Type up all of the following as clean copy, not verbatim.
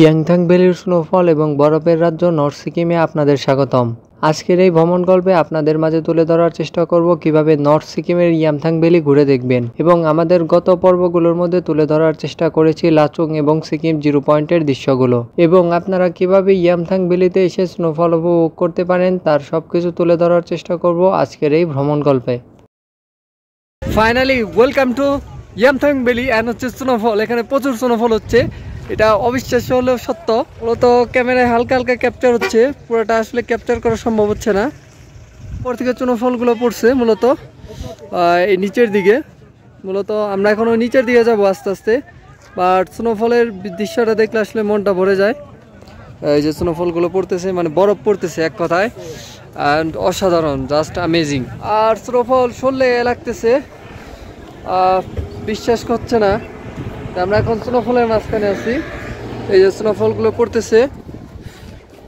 Yangthang ভ্যালির snowfall এবং বরফের রাজ্য নর্থ সিকিমে আপনাদের স্বাগতম। আজকের এই ভ্রমণ গল্পে আপনাদের মাঝে তুলে ধরার চেষ্টা করব কিভাবে নর্থ সিকিমের ইয়ামথাং ভ্যালি ঘুরে দেখবেন, এবং আমাদের গত পর্বগুলোর মধ্যে তুলে ধরার চেষ্টা করেছি লাচুং এবং সিকিম জিরো পয়েন্টের দৃশ্যগুলো, এবং আপনারা কিভাবে ইয়ামথাং ভ্যালিতে এসে স্নোফল উপভোগ করতে পারেন তার সবকিছু তুলে ধরার চেষ্টা করব আজকের এই ভ্রমণ গল্পে। Finally welcome to Yumthang valley and হচ্ছে স্নোফল। এখানে প্রচুর স্নোফল হচ্ছে, এটা অবিশ্বাস্য হলেও সত্য। মূলত ক্যামেরায় হালকা হালকা ক্যাপচার হচ্ছে, পুরোটা আসলে ক্যাপচার করা সম্ভব হচ্ছে না। পর থেকে স্নোফলগুলো পড়ছে মূলত এই নিচের দিকে। মূলত আমরা এখনও নিচের দিকে যাবো আস্তে আস্তে, বাট স্নোফলের দৃশ্যটা দেখলে আসলে মনটা ভরে যায়। এই যে স্নোফলগুলো পড়তেছে, মানে বরফ পড়তেছে এক কথায়, অ্যান্ড অসাধারণ, জাস্ট অ্যামেজিং। আর স্নোফল সরলে লাগতেছে, বিশ্বাস করছে না। আমরা এখন স্নোফলের মাঝখানে আছি, এই যে স্নোফলগুলো পড়তেছে,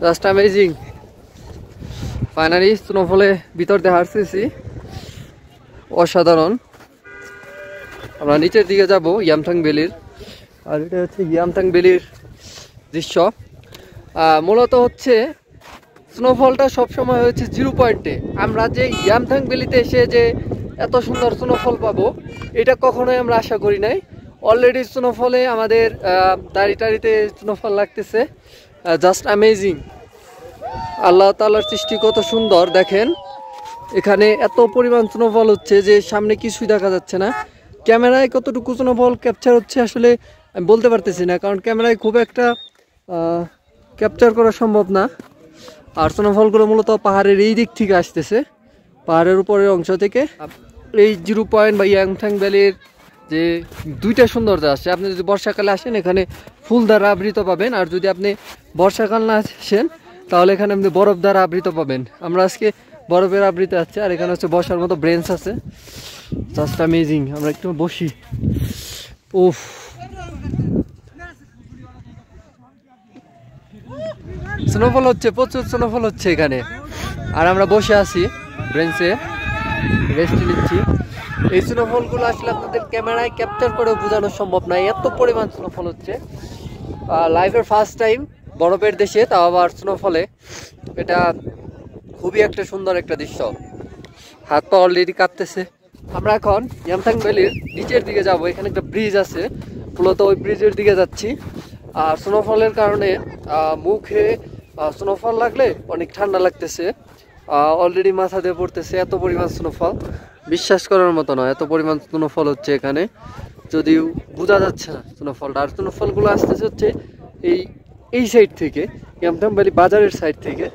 জাস্ট অ্যামেজিং। ফাইনালি স্নোফলে ভিতর দিয়ে হারতেছি, অসাধারণ। আমরা নিচের দিকে যাব ইয়ামথাং ভ্যালির, আর এটা হচ্ছে ইয়ামথাং ভ্যালির দৃশ্য। মূলত হচ্ছে স্নোফলটা সবসময় হচ্ছে জিরো পয়েন্টে। আমরা যে ইয়ামথাং ভ্যালিতে এসে যে এত সুন্দর স্নোফল পাবো এটা কখনোই আমরা আশা করি নাই। অলরেডি স্নোফলে আমাদের দাড়িতে স্নোফল লাগতেছে, জাস্ট অ্যামেজিং। আল্লাহ তাআলার সৃষ্টি কত সুন্দর দেখেন। এখানে এত পরিমাণ স্নোফল হচ্ছে যে সামনে কিছুই দেখা যাচ্ছে না। ক্যামেরায় কতটুকু স্নোফল ক্যাপচার হচ্ছে আসলে আমি বলতে পারতেছি না, কারণ ক্যামেরায় খুব একটা ক্যাপচার করা সম্ভব না। আর স্নোফলগুলো মূলত পাহাড়ের এই দিক থেকে আসতেছে, পাহাড়ের উপরের অংশ থেকে। এই জিরো পয়েন্ট বা ইয়ামথাং ভ্যালির যে দুইটা সৌন্দর্য আছে, আপনি যদি বর্ষাকালে আসেন এখানে ফুল দ্বারা আবৃত পাবেন, আর যদি আপনি বর্ষাকাল না আসেন তাহলে এখানে আপনি বরফ দ্বারা আবৃত পাবেন। আমরা আজকে বরফের আবৃত আছে, আর এখানে হচ্ছে বসার মতো ব্রেঞ্চ আছে, জাস্ট অ্যামেজিং। আমরা একটু বসি। উফ, স্নোফল হচ্ছে, প্রচুর স্নোফল হচ্ছে এখানে, আর আমরা বসে আছি ব্রেঞ্চে, রেস্ট নিচ্ছি। এই স্নোফলগুলো আসলে আপনাদের ক্যামেরায় ক্যাপচার করে বোঝানো সম্ভব নয়, এত পরিমাণ স্নোফল হচ্ছে। লাইফের ফার্স্ট টাইম বরফের দেশে, তাও আবার স্নোফলে। এটা খুবই একটা সুন্দর একটা দৃশ্য, হাত পা অলরেডি কাঁপতেছে। আমরা এখন ইয়ামথাং ভ্যালির নিচের দিকে যাব, এখানে একটা ব্রিজ আছে, মূলত ওই ব্রিজের দিকে যাচ্ছি। আর স্নোফলের কারণে মুখে স্নোফল লাগলে অনেক ঠান্ডা লাগতেছে, অলরেডি মাথা দিয়ে পড়তেছে, এত পরিমাণ স্নোফল বিশ্বাস করার মতো নয়। এত পরিমাণ স্নোফল হচ্ছে এখানে, যদিও বোঝা যাচ্ছে না স্নোফলটা। আর স্নোফলগুলো আসতেছে হচ্ছে এই সাইড থেকে, ইয়ামথাং ভ্যালি বাজারের সাইড থেকে।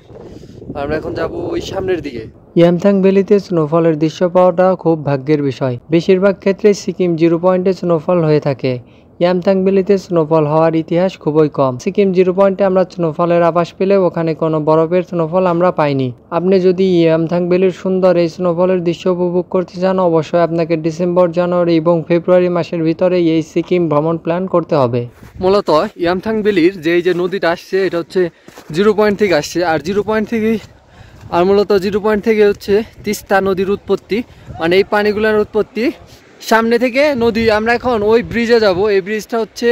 আমরা এখন যাব ওই সামনের দিকে। ইয়ামথাং ভ্যালিতে স্নোফলের দৃশ্য পাওয়াটা খুব ভাগ্যের বিষয়। বেশিরভাগ ক্ষেত্রে সিকিম জিরো পয়েন্টে স্নোফল হয়ে থাকে। ইয়ামথাং ভ্যালিতে স্নোফল হওয়ার ইতিহাস খুবই কম। সিকিম জিরো পয়েন্টে আমরা স্নোফলের আভাস পেলেও ওখানে কোনো বরফের স্নোফল আমরা পাইনি। আপনি যদি ইয়ামথাং ভ্যালির সুন্দর এই স্নোফলের দৃশ্য উপভোগ করতে চান, অবশ্যই আপনাকে ডিসেম্বর, জানুয়ারি এবং ফেব্রুয়ারি মাসের ভিতরে এই সিকিম ভ্রমণ প্ল্যান করতে হবে। মূলত ইয়ামথাং ভ্যালির যে নদীটা আসছে এটা হচ্ছে জিরো পয়েন্ট থেকে আসছে, আর জিরো পয়েন্ট থেকেই, আর মূলত জিরো পয়েন্ট থেকে হচ্ছে তিস্তা নদীর উৎপত্তি, মানে এই পানিগুলোর উৎপত্তি সামনে থেকে নদী। আমরা এখন ওই ব্রিজে যাব, এই ব্রিজটা হচ্ছে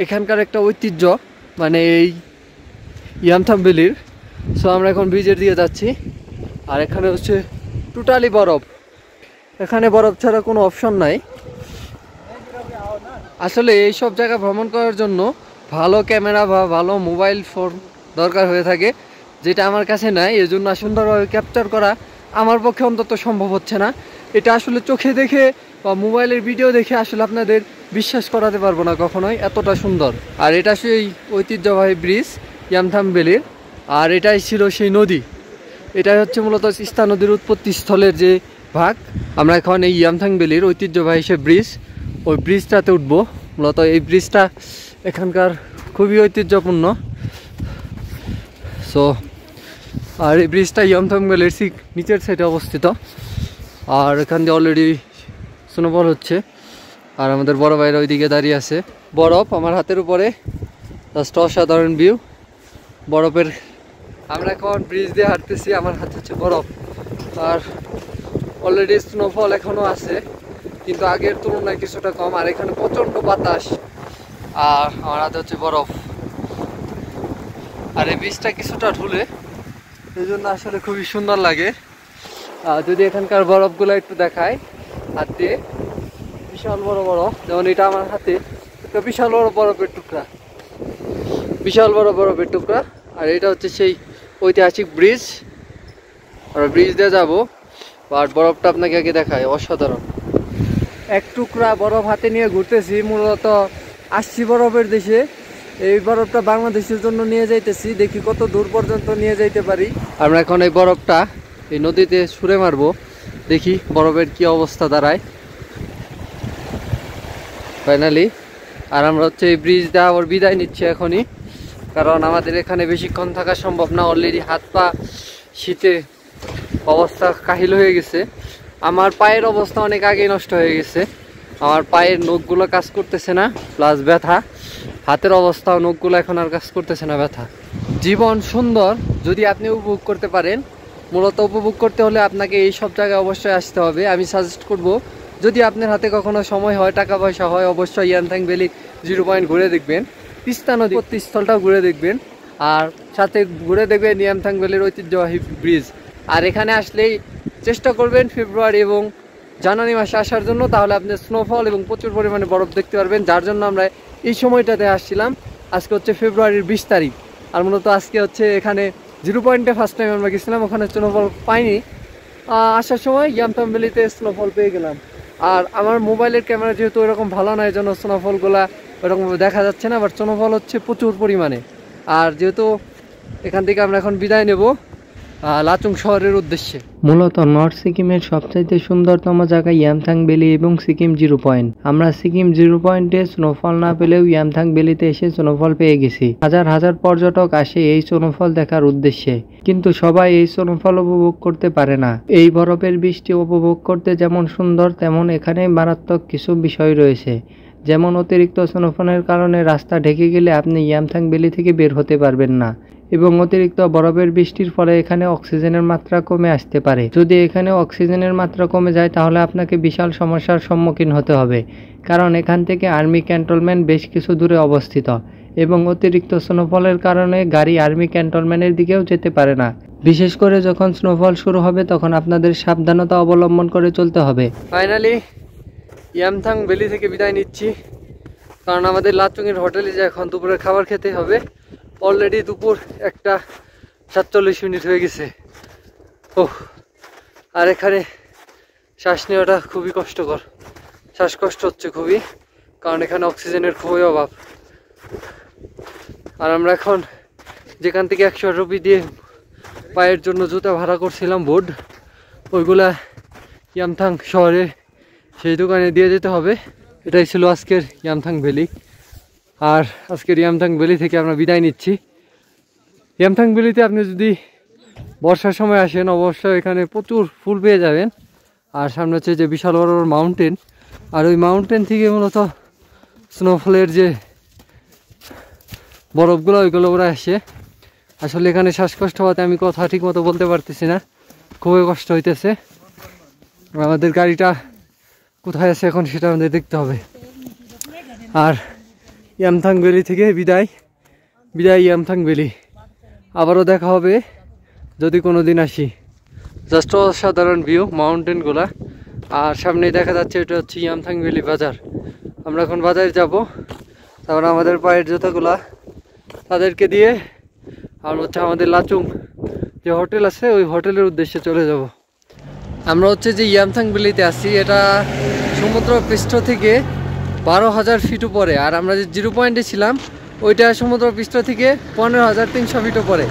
এখানকার একটা ঐতিহ্য, মানে এই ইয়ামথাং ভ্যালির। সো আমরা এখন ব্রিজের দিকে যাচ্ছি, আর এখানে হচ্ছে টোটালি বরফ, এখানে বরফ ছাড়া কোনো অপশন নাই। আসলে এইসব জায়গা ভ্রমণ করার জন্য ভালো ক্যামেরা বা ভালো মোবাইল ফোন দরকার হয়ে থাকে, যেটা আমার কাছে নাই। এর জন্য সুন্দরভাবে ক্যাপচার করা আমার পক্ষে অন্তত সম্ভব হচ্ছে না। এটা আসলে চোখে দেখে বা মোবাইলের ভিডিও দেখে আসলে আপনাদের বিশ্বাস করাতে পারবো না কখনোই, এতটা সুন্দর। আর এটা সেই ঐতিহ্যবাহী ব্রিজ ইয়ামথাং ভ্যালির, আর এটাই ছিল সেই নদী। এটাই হচ্ছে মূলত তিস্তা নদীর উৎপত্তি স্থলের যে ভাগ। আমরা এখন এই ইয়ামথাং ভ্যালির ঐতিহ্যবাহী সে ব্রিজ, ওই ব্রিজটাতে উঠবো। মূলত এই ব্রিজটা এখানকার খুবই ঐতিহ্যপূর্ণ। সো আর এই ব্রিজটা ইয়ামথাং ভ্যালির ঠিক নিচের সাইডে অবস্থিত, আর এখান দিয়ে অলরেডি স্নোফল হচ্ছে। আর আমাদের বড় ভাইরা ওইদিকে দাঁড়িয়ে আছে, বরফ আমার হাতের উপরে, জাস্ট অসাধারণ ভিউ বরফের। আমরা এখন ব্রিজ দিয়ে হাঁটতেছি, আমার হাতে হচ্ছে বরফ, আর অলরেডি স্নোফল এখনও আছে, কিন্তু আগের তুলনায় কিছুটা কম। আর এখানে প্রচণ্ড বাতাস, আর আমার হাতে হচ্ছে বরফ। আর এই বীজটা কিছুটা ঢুলে, এই জন্য আসলে খুবই সুন্দর লাগে। যদি এখানকার বরফগুলো একটু দেখায় হাত দিয়ে, বিশাল বড় বড়, যেমন এটা আমার হাতে একটা বিশাল বড় বরফের টুকরা, বিশাল বড় বরফের টুকরা। আর এটা হচ্ছে সেই ঐতিহাসিক ব্রিজ, আমরা ব্রিজ দিয়ে যাবো। আর বরফটা আপনাকে আগে দেখায়, অসাধারণ। এক টুকরা বরফ হাতে নিয়ে ঘুরতেছি, মূলত আসছি বরফের দেশে। এই বরফটা বাংলাদেশের জন্য নিয়ে যাইতেছি, দেখি কত দূর পর্যন্ত নিয়ে যাইতে পারি। আমরা এখন এই বরফটা এই নদীতে ছুঁড়ে মারবো, দেখি বরফের কি অবস্থা দাঁড়ায় ফাইনালি। আর আমরা হচ্ছে এই ব্রিজ দিয়ে আবার বিদায় নিচ্ছি এখনই, কারণ আমাদের এখানে বেশিক্ষণ থাকা সম্ভব না। অলরেডি হাত পা শীতে অবস্থা কাহিল হয়ে গেছে। আমার পায়ের অবস্থা অনেক আগেই নষ্ট হয়ে গেছে, আমার পায়ের নখগুলো কাজ করতেছে না, প্লাস ব্যথা। হাতের অবস্থাও, নখগুলো এখন আর কাজ করতেছে না, ব্যথা। জীবন সুন্দর যদি আপনি উপভোগ করতে পারেন। মূলত উপভোগ করতে হলে আপনাকে এই সব জায়গায় অবশ্যই আসতে হবে। আমি সাজেস্ট করব, যদি আপনার হাতে কখনো সময় হয়, টাকা পয়সা হয়, অবশ্যই ইয়ামথাং ভ্যালি 0 পয়েন্ট ঘুরে দেখবেন। তিস্তা নদী স্থলটাও ঘুরে দেখবেন, আর সাথে ঘুরে দেখবেন ইয়ামথাং ভ্যালির ঐতিহ্যবাহী ব্রিজ। আর এখানে আসলেই চেষ্টা করবেন ফেব্রুয়ারি এবং জানুয়ারি মাসে আসার জন্য, তাহলে আপনি স্নোফল এবং প্রচুর পরিমাণে বরফ দেখতে পারবেন। যার জন্য আমরা এই সময়টাতে আসছিলাম। আজকে হচ্ছে ফেব্রুয়ারির 20 তারিখ, আর মূলত আজকে হচ্ছে এখানে 0 পয়েন্টে ফার্স্ট টাইম আমরা গেছিলাম, ওখানে স্নোফল পাইনি। আসার সময় ইয়ামথাং ভ্যালিতে স্নোফল পেয়ে গেলাম। আর আমার মোবাইলের ক্যামেরা যেহেতু এরকম ভালো না, এই জন্য স্নোফলগুলা ওরকমভাবে দেখা যাচ্ছে না, বাট স্নোফল হচ্ছে প্রচুর পরিমাণে। আর যেহেতু এখান থেকে আমরা এখন বিদায় নেব লাচুং শহরের উদ্দেশ্যে। মূলত নর্থ সিকিমের সবচাইতে সুন্দরতম জায়গা ইয়ামথাং ভ্যালি এবং সিকিম 0 পয়েন্ট। আমরা সিকিম 0 পয়েন্টে স্নোফল না পেলেও ইয়ামথাং ভ্যালিতে এসে স্নোফল পেয়ে গেছি। হাজার হাজার পর্যটক আসে এই স্নোফল দেখার উদ্দেশ্যে, কিন্তু সবাই এই স্নোফল উপভোগ করতে পারে না। এই বরফের বৃষ্টি উপভোগ করতে যেমন সুন্দর, তেমন এখানে মারাত্মক কিছু বিষয় রয়েছে। যেমন অতিরিক্ত স্নোফলের কারণে রাস্তা ঢেকে গেলে আপনি ইয়ামথাং ভ্যালি থেকে বের হতে পারবেন না, এবং অতিরিক্ত বরফের বৃষ্টির ফলে এখানে অক্সিজেনের মাত্রা কমে আসতে পারে। যদি এখানে অক্সিজেনের মাত্রা কমে যায়, তাহলে আপনাকে বিশাল সমস্যার সম্মুখীন হতে হবে, কারণ এখান থেকে আর্মি ক্যান্টনমেন্ট বেশ কিছু দূরে অবস্থিত, এবং অতিরিক্ত স্নোফলের কারণে গাড়ি আর্মি ক্যান্টনমেন্টের দিকেও যেতে পারে না। বিশেষ করে যখন স্নোফল শুরু হবে, তখন আপনাদের সাবধানতা অবলম্বন করে চলতে হবে। ফাইনালি ইয়ামথাং ভ্যালি থেকে বিদায় নিচ্ছি, কারণ আমাদের লাচুংয়ের হোটেলে যে এখন দুপুরের খাবার খেতে হবে। অলরেডি দুপুর 1:47 হয়ে গেছে। আর এখানে শ্বাস নেওয়াটা খুবই কষ্টকর, শ্বাসকষ্ট হচ্ছে খুবই, কারণ এখানে অক্সিজেনের খুবই অভাব। আর আমরা এখন যেখান থেকে 100 রুপি দিয়ে পায়ের জন্য জুতা ভাড়া করছিলাম, বোর্ড, ওইগুলা ইয়ামথাং শহরে সেই দোকানে দিয়ে যেতে হবে। এটাই ছিল আজকের ইয়ামথাং ভ্যালি। আর আজকের ইয়ামথাং ভ্যালি থেকে আমরা বিদায় নিচ্ছি। ইয়ামথাং ভ্যালিতে আপনি যদি বর্ষার সময় আসেন, অবশ্যই এখানে প্রচুর ফুল পেয়ে যাবেন। আর সামনে হচ্ছে যে বিশাল বড় বড় মাউন্টেন, আর ওই মাউন্টেন থেকে মূলত স্নোফলের যে বরফগুলো, ওইগুলো ওরা আসে। আসলে এখানে শ্বাসকষ্ট হওয়াতে আমি কথা ঠিক মতো বলতে পারতেছি না, খুবই কষ্ট হইতেছে। আমাদের গাড়িটা কোথায় আছে এখন সেটা আমাদের দেখতে হবে। আর ইয়ামথাং ভ্যালি থেকে বিদায় ইয়ামথাং ভ্যালি। আবারও দেখা হবে যদি কোনো দিন আসি। জাস্ট অসাধারণ ভিউ মাউন্টেনগুলা, আর সামনে দেখা যাচ্ছে এটা হচ্ছে ইয়ামথাং ভ্যালি বাজার। আমরা এখন বাজারে যাব, তারপর আমাদের পায়ের জুতাগুলা তাদেরকে দিয়ে আর হচ্ছে আমাদের লাচুং যে হোটেল আছে, ওই হোটেলের উদ্দেশ্যে চলে যাব। আমরা হচ্ছে যে ইয়ামথাং ভ্যালিতে আছি, এটা সমুদ্র পৃষ্ঠ থেকে 12,000 ফিট উপরে। আর আমরা যে 0 পয়েন্টে ছিলাম, ওইটা সমুদ্র পৃষ্ঠ থেকে 15,300 ফিট উপরে।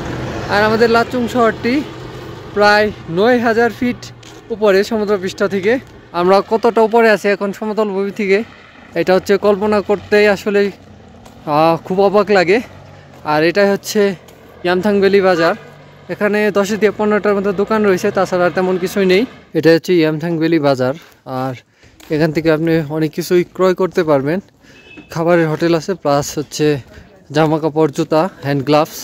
আর আমাদের লাচুং শহরটি প্রায় 9,000 ফিট উপরে সমুদ্র পৃষ্ঠ থেকে। আমরা কতটা উপরে আছি এখন সমতল ভূমি থেকে, এটা হচ্ছে কল্পনা করতেই আসলে খুব অবাক লাগে। আর এটাই হচ্ছে ইয়ামথাং ভ্যালি বাজার। এখানে 10 থেকে 15টার মতো দোকান রয়েছে, তাছাড়া তেমন কিছুই নেই। এটা হচ্ছে ইয়ামথাং ভ্যালি বাজার, আর এখান থেকে আপনি অনেক কিছুই ক্রয় করতে পারবেন। খাবারের হোটেল আছে, প্লাস হচ্ছে জামা কাপড়, জুতা, হ্যান্ড গ্লাভস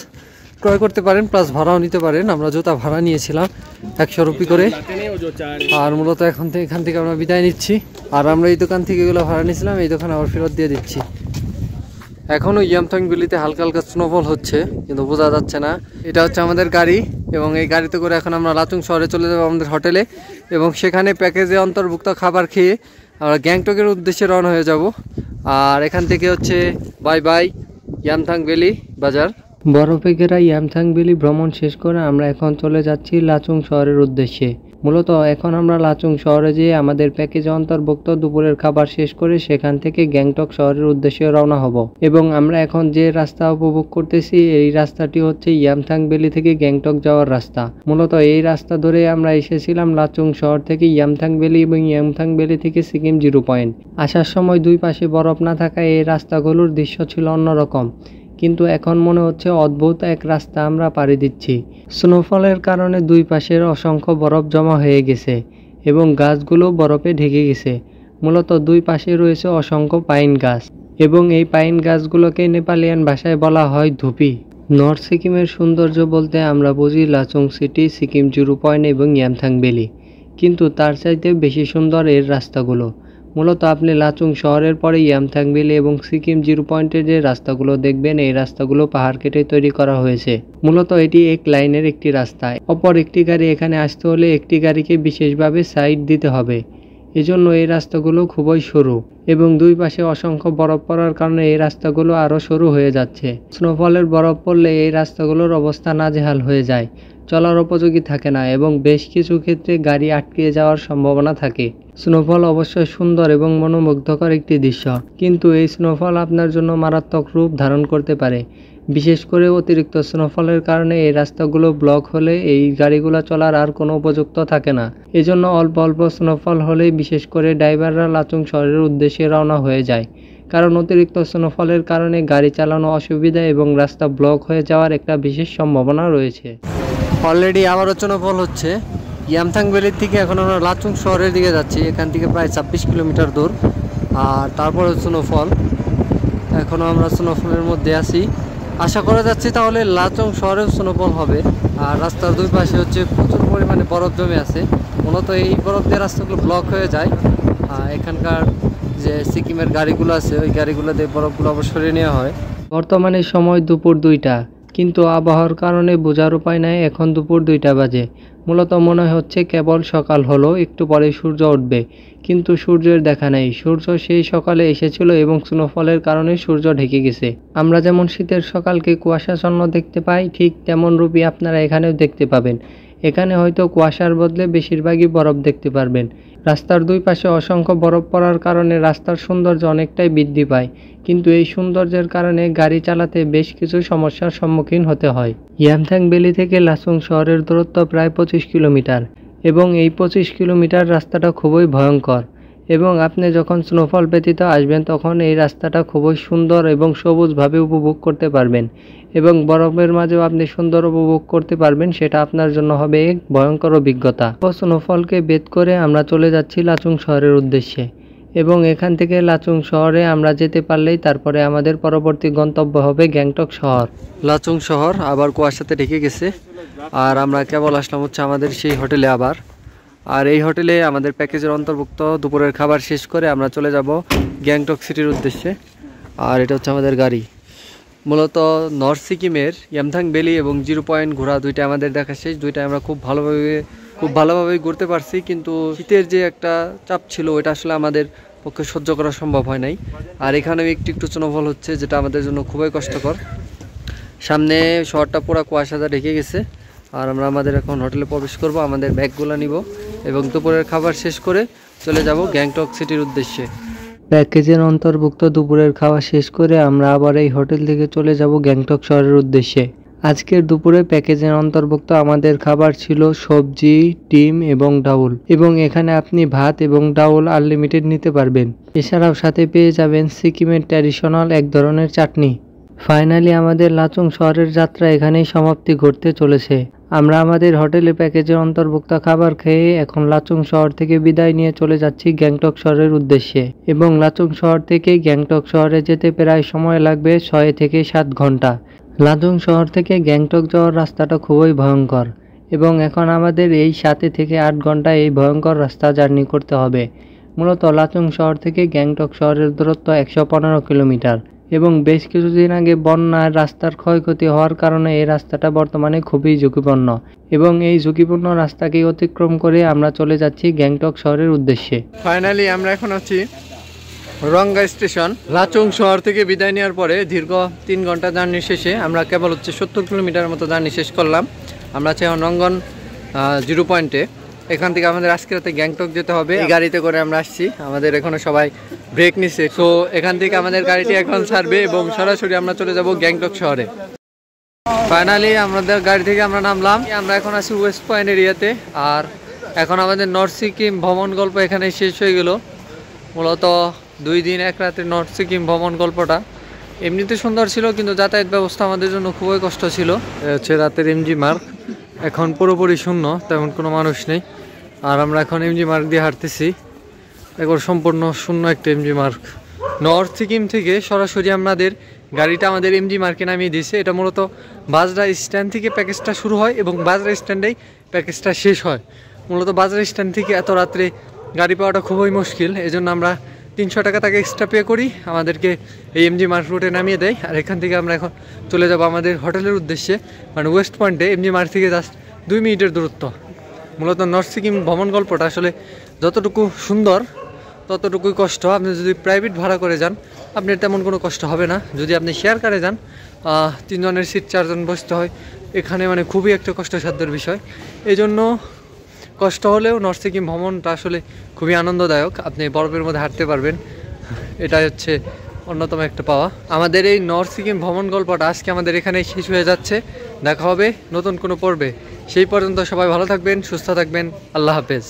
ক্রয় করতে পারেন, প্লাস ভাড়াও নিতে পারেন। আমরা জুতা ভাড়া নিয়েছিলাম 100 রুপি করে। আর মূলত এখান থেকে আমরা বিদায় নিচ্ছি। আর আমরা এই দোকান থেকে এগুলো ভাড়া নিয়েছিলাম, এই দোকানে আবার ফেরত দিয়ে দিচ্ছি। এখনো ইয়ামথাং ভ্যালিতে হালকা হালকা স্নোফল হচ্ছে, কিন্তু বোঝা যাচ্ছে না। এটা হচ্ছে আমাদের গাড়ি, এবং এই গাড়িতে করে এখন আমরা লাচুং শহরে চলে যাবো আমাদের হোটেলে, এবং সেখানে প্যাকেজে অন্তর্ভুক্ত খাবার খেয়ে আমরা গ্যাংটকের উদ্দেশ্যে রওনা হয়ে যাব। আর এখান থেকে হচ্ছে বাই বাই ইয়ামথাং ভ্যালি বাজার। বরফে ঘেরা ইয়ামথাং ভ্যালি ভ্রমণ শেষ করে আমরা এখন চলে যাচ্ছি লাচুং শহরের উদ্দেশ্যে। মূলত এখন আমরা লাচুং শহরে যেয়ে আমাদের প্যাকেজে অন্তর্ভুক্ত দুপুরের খাবার শেষ করে সেখান থেকে গ্যাংটক শহরের উদ্দেশ্যে রওনা হব। এবং আমরা এখন যে রাস্তা উপভোগ করতেছি এই রাস্তাটি হচ্ছে ইয়ামথাং ভ্যালি থেকে গ্যাংটক যাওয়ার রাস্তা। মূলত এই রাস্তা ধরে আমরা এসেছিলাম লাচুং শহর থেকে ইয়ামথাং ভ্যালি, এবং ইয়ামথাং ভ্যালি থেকে সিকিম 0 পয়েন্ট। আসার সময় দুই পাশে বরফ না থাকায় এই রাস্তাগুলোর দৃশ্য ছিল অন্যরকম, কিন্তু এখন মনে হচ্ছে অদ্ভুত এক রাস্তা আমরা পাড়ি দিচ্ছি। স্নোফলের কারণে দুই পাশের অসংখ্য বরফ জমা হয়ে গেছে এবং গাছগুলো বরফে ঢেকে গেছে। মূলত দুই পাশে রয়েছে অসংখ্য পাইন গাছ, এবং এই পাইন গাছগুলোকে নেপালিয়ান ভাষায় বলা হয় ধুপি। নর্থ সিকিমের সৌন্দর্য বলতে আমরা বুঝি লাচুং সিটি, সিকিম 0 পয়েন্ট এবং ইয়ামথাং ভ্যালি, কিন্তু তার চাইতে বেশি সুন্দর এর রাস্তাগুলো। মূলত আপনি লাচুং শহরের পরে ইয়ামথাং ভ্যালি এবং সিকিম 0 পয়েন্টের যে রাস্তাগুলো দেখবেন, এই রাস্তাগুলো পাহাড় কেটে তৈরি করা হয়েছে। মূলত এটি এক লাইনের একটি রাস্তা, অপর একটি গাড়ি এখানে আসতে হলে একটি গাড়িকে বিশেষভাবে সাইড দিতে হবে। এজন্য এই রাস্তাগুলো খুবই সরু, এবং দুই পাশে অসংখ্য বরফ পড়ার কারণে এই রাস্তাগুলো আরও সরু হয়ে যাচ্ছে। স্নোফলের বরফ পড়লে এই রাস্তাগুলোর অবস্থা নাজেহাল হয়ে যায়, চলার উপযোগী থাকে না, এবং বেশ কিছু ক্ষেত্রে গাড়ি আটকে যাওয়ার সম্ভাবনা থাকে। স্নোফল অবশ্যই সুন্দর এবং মনোমুগ্ধকর একটি দৃশ্য, কিন্তু এই স্নোফল আপনার জন্য মারাত্মক রূপ ধারণ করতে পারে। বিশেষ করে অতিরিক্ত স্নোফলের কারণে এই রাস্তাগুলো ব্লক হলে এই গাড়িগুলো চলার আর কোনো উপযুক্ত থাকে না। এজন্য অল্প অল্প স্নোফল হলেই বিশেষ করে ড্রাইভাররা লাচুং শহরের উদ্দেশ্যে রওনা হয়ে যায়, কারণ অতিরিক্ত স্নোফলের কারণে গাড়ি চালানো অসুবিধা এবং রাস্তা ব্লক হয়ে যাওয়ার একটা বিশেষ সম্ভাবনা রয়েছে। অলরেডি আবারও স্নোফল হচ্ছে। ইয়ামথাং ভ্যালির থেকে এখন আমরা লাচুং শহরের দিকে যাচ্ছি, এখান থেকে প্রায় 26 কিলোমিটার দূর। আর তারপরে স্নোফল, এখনও আমরা স্নোফলের মধ্যে আছি। আশা করা যাচ্ছে তাহলে লাচুং শহরেও স্নোফল হবে। আর রাস্তার দুই পাশে হচ্ছে প্রচুর পরিমাণে বরফ জমে আছে। মূলত এই বরফ দিয়ে রাস্তাগুলো ব্লক হয়ে যায়। এখানকার যে সিকিমের গাড়িগুলো আছে ওই গাড়িগুলো দিয়ে বরফগুলো আবার সরিয়ে নেওয়া হয়। বর্তমানে সময় দুপুর 2টা, কিন্তু আবহাওয়ার কারণে বোঝার উপায় নাই এখন দুপুর 2টা বাজে। মূলত মনে হচ্ছে কেবল সকাল হলো, একটু পরে সূর্য উঠবে, কিন্তু সূর্যের দেখা নেই। সূর্য সেই সকালে এসেছিল এবং স্নোফলের কারণে সূর্য ঢেকে গেছে। আমরা যেমন শীতের সকালকে কুয়াশাচ্ছন্ন দেখতে পাই, ঠিক তেমন রূপই আপনারা এখানেও দেখতে পাবেন। এখানে হয়তো কুয়াশার বদলে বেশিরভাগই বরফ দেখতে পারবেন। রাস্তার দুই পাশে অসংখ্য বরফ পড়ার কারণে রাস্তার সৌন্দর্য অনেকটাই বৃদ্ধি পায়, কিন্তু এই সৌন্দর্যের কারণে গাড়ি চালাতে বেশ কিছু সমস্যার সম্মুখীন হতে হয়। ইয়ামথাং ভ্যালি থেকে লাচুং শহরের দূরত্ব প্রায় 25 কিলোমিটার, এবং এই 25 কিলোমিটার রাস্তাটা খুবই ভয়ঙ্কর। এবং আপনি যখন স্নোফল ব্যতীত আসবেন তখন এই রাস্তাটা খুবই সুন্দর এবং সবুজভাবে উপভোগ করতে পারবেন, এবং বরফের মাঝেও আপনি সুন্দর উপভোগ করতে পারবেন। সেটা আপনার জন্য হবে এক ভয়ঙ্কর অভিজ্ঞতা। স্নোফলকে ভেদ করে আমরা চলে যাচ্ছি লাচুং শহরের উদ্দেশ্যে, এবং এখান থেকে লাচুং শহরে আমরা যেতে পারলেই তারপরে আমাদের পরবর্তী গন্তব্য হবে গ্যাংটক শহর। লাচুং শহর আবার কুয়াশাতে ঢেকে গেছে, আর আমরা কেবল আসলাম হচ্ছে আমাদের সেই হোটেলে আবার। আর এই হোটেলে আমাদের প্যাকেজের অন্তর্ভুক্ত দুপুরের খাবার শেষ করে আমরা চলে যাব গ্যাংটক সিটির উদ্দেশ্যে। আর এটা হচ্ছে আমাদের গাড়ি। মূলত নর্থ সিকিমের ইয়ামথাং ভ্যালি এবং 0 পয়েন্ট ঘোরা দুইটা আমাদের দেখা শেষ। দুইটা আমরা খুব ভালোভাবে ঘুরতে পারছি, কিন্তু শীতের যে একটা চাপ ছিল ওইটা আসলে আমাদের পক্ষে সহ্য করা সম্ভব হয় নাই। আর এখানেও একটু স্নোফল হচ্ছে, যেটা আমাদের জন্য খুবই কষ্টকর। সামনে শহরটা পুরো কুয়াশাতে ঢেকে গেছে। আর আমরা আমাদের এখন হোটেলে প্রবেশ করব, আমাদের ব্যাগগুলো নিব এবং দুপুরের খাবার শেষ করে চলে যাব গ্যাংটক সিটির উদ্দেশ্যে। প্যাকেজের অন্তর্ভুক্ত দুপুরের খাওয়া শেষ করে আমরা আবার এই হোটেল থেকে চলে যাব গ্যাংটক শহরের উদ্দেশ্যে। আজকের দুপুরে প্যাকেজের অন্তর্ভুক্ত আমাদের খাবার ছিল সবজি, ডিম এবং ডাউল, এবং এখানে আপনি ভাত এবং ডাউল আনলিমিটেড নিতে পারবেন। এছাড়াও সাথে পেয়ে যাবেন সিকিমের ট্র্যাডিশনাল এক ধরনের চাটনি। ফাইনালি আমাদের লাচুং শহরের যাত্রা এখানেই সমাপ্তি ঘটতে চলেছে। আমরা আমাদের হোটেলে প্যাকেজের অন্তর্ভুক্ত খাবার খেয়ে এখন লাচুং শহর থেকে বিদায় নিয়ে চলে যাচ্ছি গ্যাংটক শহরের উদ্দেশ্যে, এবং লাচুং শহর থেকে গ্যাংটক শহরে যেতে প্রায় সময় লাগবে 6 থেকে 7 ঘন্টা। লাচুং শহর থেকে গ্যাংটক যাওয়ার রাস্তাটা খুবই ভয়ঙ্কর, এবং এখন আমাদের এই 7 থেকে 8 ঘন্টা এই ভয়ঙ্কর রাস্তা জার্নি করতে হবে। মূলত লাচুং শহর থেকে গ্যাংটক শহরের দূরত্ব 115 কিলোমিটার, এবং বেশ কিছুদিন আগে বন্যার রাস্তার ক্ষয়ক্ষতি হওয়ার কারণে এই রাস্তাটা বর্তমানে খুবই ঝুঁকিপূর্ণ এবং এই ঝুঁকিপূর্ণ রাস্তাকে অতিক্রম করে আমরা চলে যাচ্ছি গ্যাংটক শহরের উদ্দেশ্যে। ফাইনালি আমরা এখন আছি রংগা স্টেশন। লাচুং শহর থেকে বিদায় নেওয়ার পরে দীর্ঘ 3 ঘন্টা জার্নি শেষে আমরা কেবল 70 কিলোমিটার মতো জার্নি শেষ করলাম। আমরা আছি এখন রঙ্গন 0 পয়েন্টে। এখান থেকে আমাদের আজকে রাতে গ্যাংটক যেতে হবে। এই গাড়িতে করে আমরা আসছি, আমাদের এখনো সবাই ব্রেক নিচ্ছে। তো এখান থেকে আমাদের গাড়িটি এখন ছাড়বে এবং সরাসরি আমরা চলে যাব গ্যাংটক শহরে। ফাইনালি আমাদের গাড়ি থেকে আমরা নামলাম। আমরা এখন আছি ওয়েস্ট পয়েন্ট এরিয়াতে। আর এখন আমাদের নর্থ সিকিম ভ্রমণ গল্প এখানে শেষ হয়ে গেল। মূলত 2 দিন 1 রাতে নর্থ সিকিম ভ্রমণ গল্পটা এমনিতে সুন্দর ছিল, কিন্তু যাতায়াত ব্যবস্থা আমাদের জন্য খুবই কষ্ট ছিল। হচ্ছে রাতের এমজি মার্গ এখন পুরোপুরি শূন্য, তেমন কোনো মানুষ নেই। আর আমরা এখন এমজি মার্গ দিয়ে হাঁটতেছি, একবার সম্পূর্ণ শূন্য একটা এমজি মার্গ। নর্থ সিকিম থেকে সরাসরি আমাদের গাড়িটা আমাদের এমজি মার্কে নামিয়ে দিয়েছে। এটা মূলত বাজরা স্ট্যান্ড থেকে প্যাকেজটা শুরু হয় এবং বাজরা স্ট্যান্ডেই প্যাকেজটা শেষ হয়। মূলত বাজরা স্ট্যান্ড থেকে এত রাত্রে গাড়ি পাওয়াটা খুবই মুশকিল, এই জন্য আমরা 300 টাকা তাকে এক্সট্রা পে করি, আমাদেরকে এই এমজি মার্ক রুটে নামিয়ে দেয়। আর এখান থেকে আমরা এখন চলে যাব আমাদের হোটেলের উদ্দেশ্যে, মানে ওয়েস্ট পয়েন্টে। এমজি মার্ক থেকে জাস্ট 2 মিনিটের দূরত্ব। মূলত নর্থ সিকিম ভ্রমণ গল্পটা আসলে যতটুকু সুন্দর ততটুকুই কষ্ট। আপনি যদি প্রাইভেট ভাড়া করে যান আপনার তেমন কোনো কষ্ট হবে না। যদি আপনি শেয়ার কারে যান 3 জনের সিট 4 জন বসতে হয়, এখানে মানে খুবই একটা কষ্টসাধ্যের বিষয়। এই জন্য কষ্ট হলেও নর্থ সিকিম ভ্রমণটা আসলে খুবই আনন্দদায়ক। আপনি বরফের মধ্যে হাঁটতে পারবেন, এটা হচ্ছে অন্যতম একটা পাওয়া। আমাদের এই নর্থ সিকিম ভ্রমণ গল্পটা আজকে আমাদের এখানেই শেষ হয়ে যাচ্ছে। দেখা হবে নতুন কোনো পর্বে। সেই পর্যন্ত সবাই ভালো থাকবেন, সুস্থ থাকবেন। আল্লাহ হাফেজ।